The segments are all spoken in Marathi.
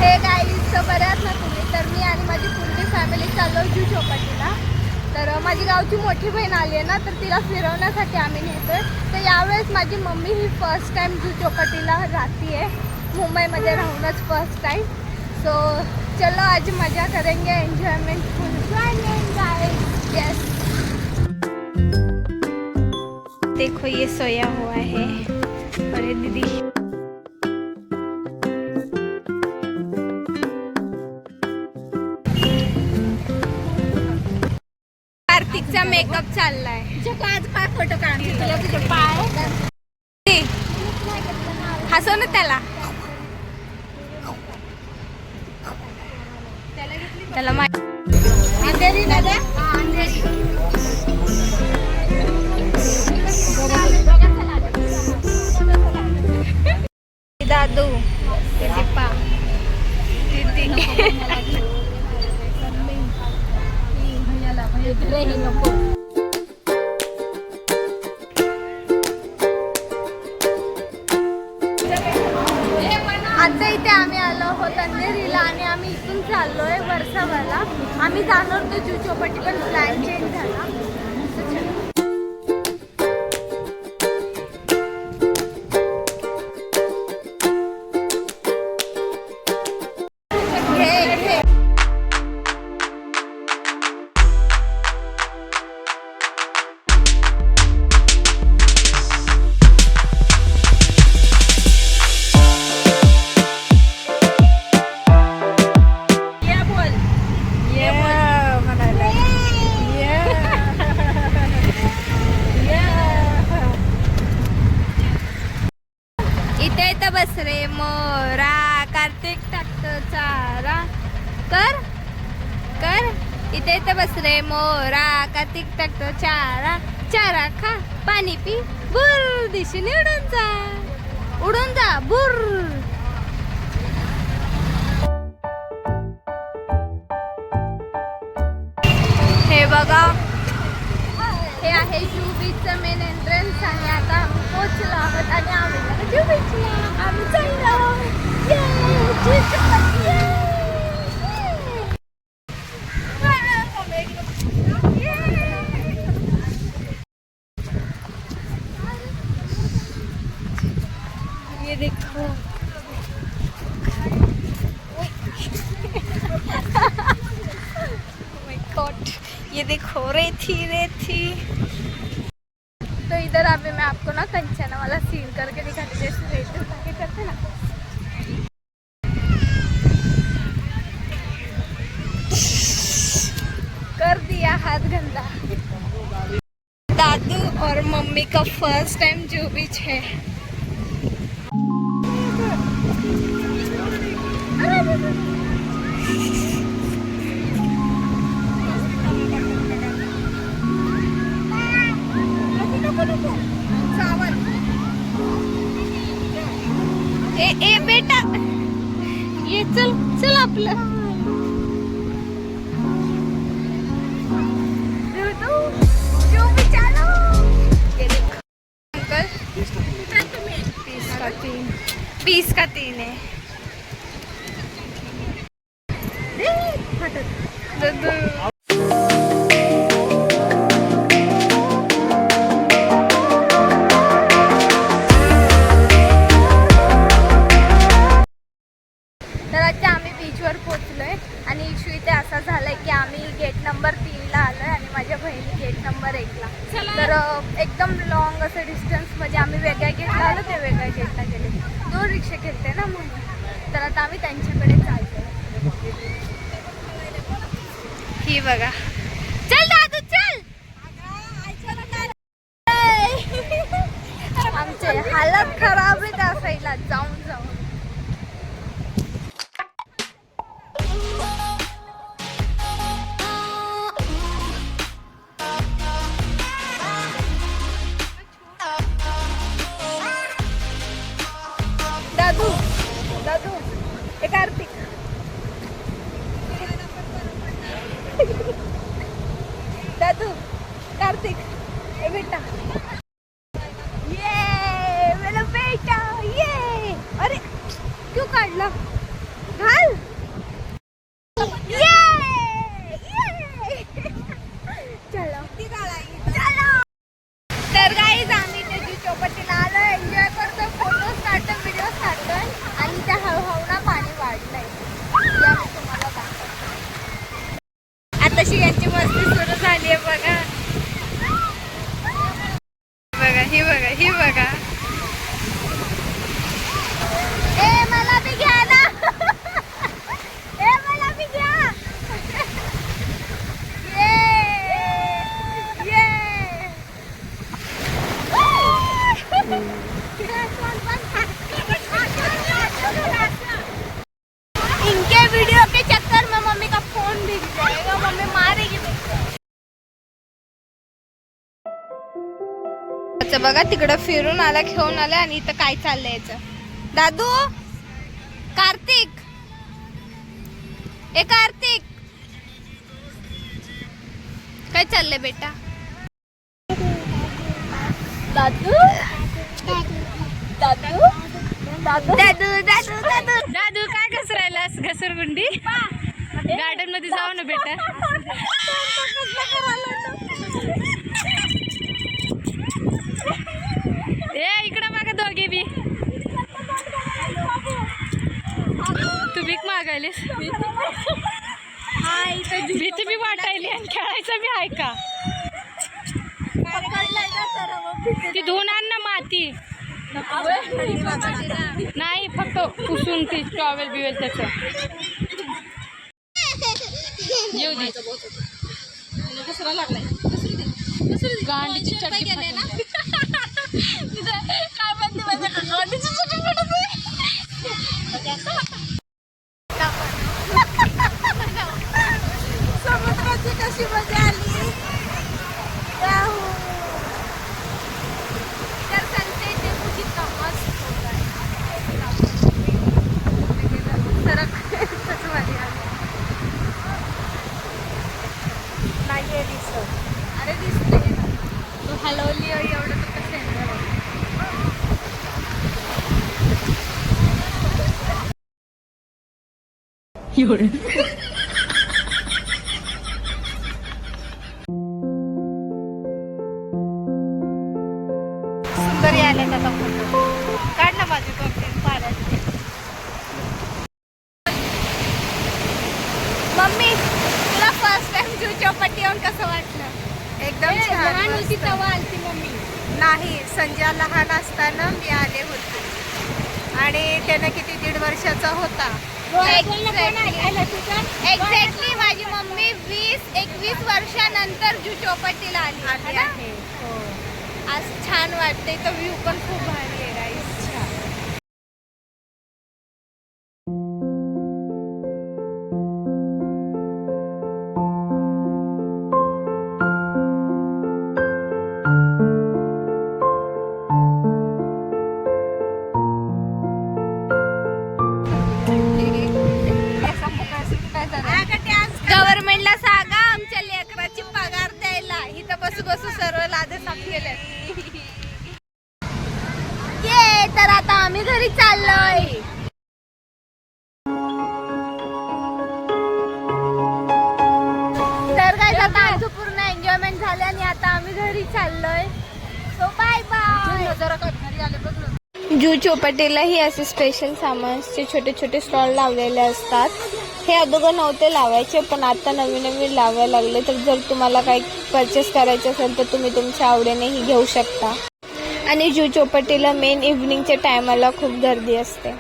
हे गाईज बऱ्याच ना तुम्ही, तर मी आणि माझी पूर्ण फॅमिली चाललो जू चौपाटीला. तर माझी गावची मोठी बहीण आली आहे ना, तर तिला फिरवण्यासाठी आम्ही नेतोय. तर यावेळेस माझी मम्मी ही फर्स्ट टाइम जू चौपाटीला राहती आहे, मुंबईमध्ये राहूनच फर्स्ट टाइम. सो चलो आज मज़ा करेंगे, एंजॉयमेंट फुल यस. देखो ये सोया हुआ है और ये दीदी कार्तिकचा मेकअप चाललाय. आज काय फोटो काढते तुला तुझे पाय हसव ना त्याला. त्याला अंधेरी दादा अंधेरी दादू दीपा दीदी आता इथे आम्ही आलो आहोत अंधेरीला आणि आम्ही इथून चाललोय वर्षावाला. आम्ही जाणार होतो जू चौपाटी पण प्लॅन चेंज झाला. बस रे मोरा कार्तिक टाकतो चारा कर कर. इथे इथे बस रे मोरा कार्तिक टाकतो चारा चारा खा पाणी पी बुर दिशेने उडून जा बुर. हे बघा हे आहे जू बीचचं मेन एंट्रन्स आणि आता आम्ही पोहोचलो आहोत आणि आम्ही जू बीचला आम्ही चाललो. ये देखो ये देखो रेती रेती. तो इधर अभी मैं आपको ना कंचना वाला सीन करके दिखाती हूँ, जैसे रेती उठा करते ना. कर दिया हाथ गंदा. दादू और मम्मी का फर्स्ट टाइम जू बीच है. ए बेटा ये चल चल आपलं अंकल 20 का 3 है. तर आता आम्ही बीचवर पोहोचलोय आणि इशू इथे असा झालाय की आम्ही गेट नंबर 3ला आलोय आणि माझ्या बहिणी गेट नंबर 1ला. तर एकदम लॉंग असं डिस्टन्स म्हणजे आम्ही वेगळ्या गेटला आलो, ते वेगळ्या गेटला गेले. 2 रिक्षा घेतले ना म्हणून. तर आता आम्ही त्यांच्याकडे चालतोय. ही बघा चल दादू चल. आमचे हालत खराब आहे त्या साईडला जाऊन जाऊन. दादू दादू हे कार्तिक दादू कार्तिक ए बेटा ये मेरा बेटा ये. अरे क्यों काढला घाल. चलो तर गाईज आम्ही ते जुहू चौपाटीला आलो, एन्जॉय करतो, फोटोज काढतो, व्हिडिओ काढतोय आणि त्या हळूहळू ना पाणी वाढलंय ते आम्ही तुम्हाला दाखवतो. आताशी यांची मस्ती सुरू झाली आहे बघा. बघा ही बघा ही बघा. ए मला बी घ्या ना. ए मला बी घ्या. इनके वीडियो के चक्कर में मम्मी का फोन भीग जाएगा, मम्मी मारेगी मुझे. अच्छा बघा तिकडं फिरून आला, घेऊन आला आणि इथं काय चाललंय याचं. दादू कार्तिक, ए कार्तिक काय चाललंय बेटा. दादू दादू दादू दादू दादू दादू दादू काय घसरायलास घसरगुंडी. गार्डन मध्ये जाऊ ना बेटा. ए इकडं बघा दोघे बी. तू भीक मागायलीस. भीती बी वाटायली आणि खेळायचं बी आहे का. ती धुवून आण ना माती. नाही फक्त पुसून ती टॉवेल बिवेल त्याचं येऊ दे. गांडीची चटणी काय समुद्राची कशी मजा आली. अरे दिसते तू हलवली एवढं तर कसं येणार. सुंदर आले त्याचा फोटो काढ ना माझे 2-3 पाण्याचे. मम्मी तुला फर्स्ट टाइम जुहू चौपाटी येऊन कसं वाटलं. एकदम छान होती. तेव्हा आलती मम्मी. नाही संजय लहान असताना मी आले होते आणि त्यानं किती 1.5 वर्षाचा होता. एक्झॅक्टली माझी मम्मी 20-21 वर्षानंतर जुहू चौपाटीला आली आहे. आज छान वाटते. तो व्ह्यू पण खूप भारी आहे गाईस. गव्हर्नमेंटला सांगा आमच्या लेकराची पगार द्यायला. इथं बसू बसू सर्व लादे साफ केले. ये तर आता आम्ही घरी चाललोय. तर काय आता आमचं पूर्ण एन्जॉयमेंट झालं आणि आता आम्ही घरी चाललोय. So bye bye. जुहू चौपाटीलाही असे स्पेशल सामानचे छोटे छोटे स्टॉल लावलेले असतात. हे अगोदर नव्हते लावायचे पण आता नवीन नवीन लावायला लागले. तर जर तुम्हाला काही परचेस करायचं असेल तर तुम्ही तुमच्या आवडीनेही घेऊ शकता. आणि जुहू चौपाटीला मेन इव्हनिंगच्या टायमाला खूप गर्दी असते.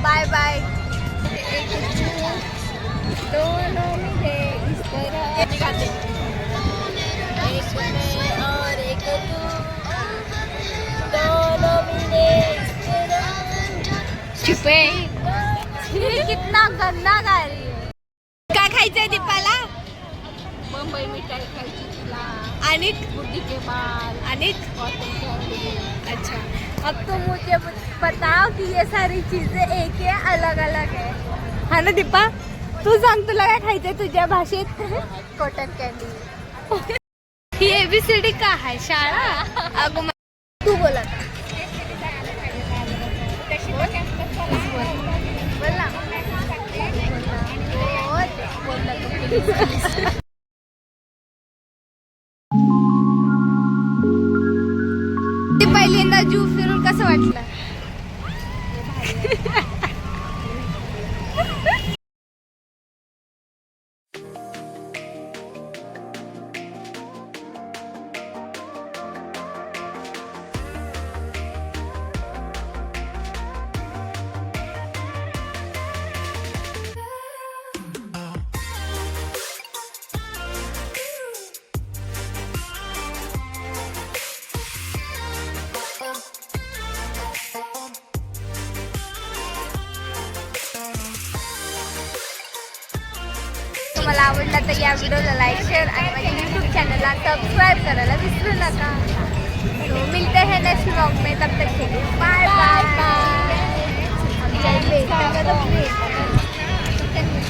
Bye bye. दोनों मिले इस तरह. एक मैं और एक तू, दोनों मिले इस तरह. छुपे. कितना गंदा गा रही है. काय खायचंय दीपाला? मुंबई मिठाई खायची तुला. आणि बुद्धीचे बाल आणि कॉटन कॅन्डी. अच्छा. अब तो मुझे बताओ कि ये सारी चीजें एक है अलग अलग है. हा ना दीपा, तू सांग तुला काय खायचंय तुझ्या भाषेत? Cotton candy. ही एबीसीडी का आहे शाळा? अगं तू बोला आता. बोल ना. बोल ना. ती पहिल्यांदा जू फिरून कसं वाटलं? तुम्हाला आवडला तर या व्हिडिओला लाईक शेअर आणि माझ्या यूट्यूब चॅनलला सबस्क्राईब करायला विसरू नका. तो मिलते हैं नेक्स्ट व्लॉग में. तब तक के लिए बाय बाय.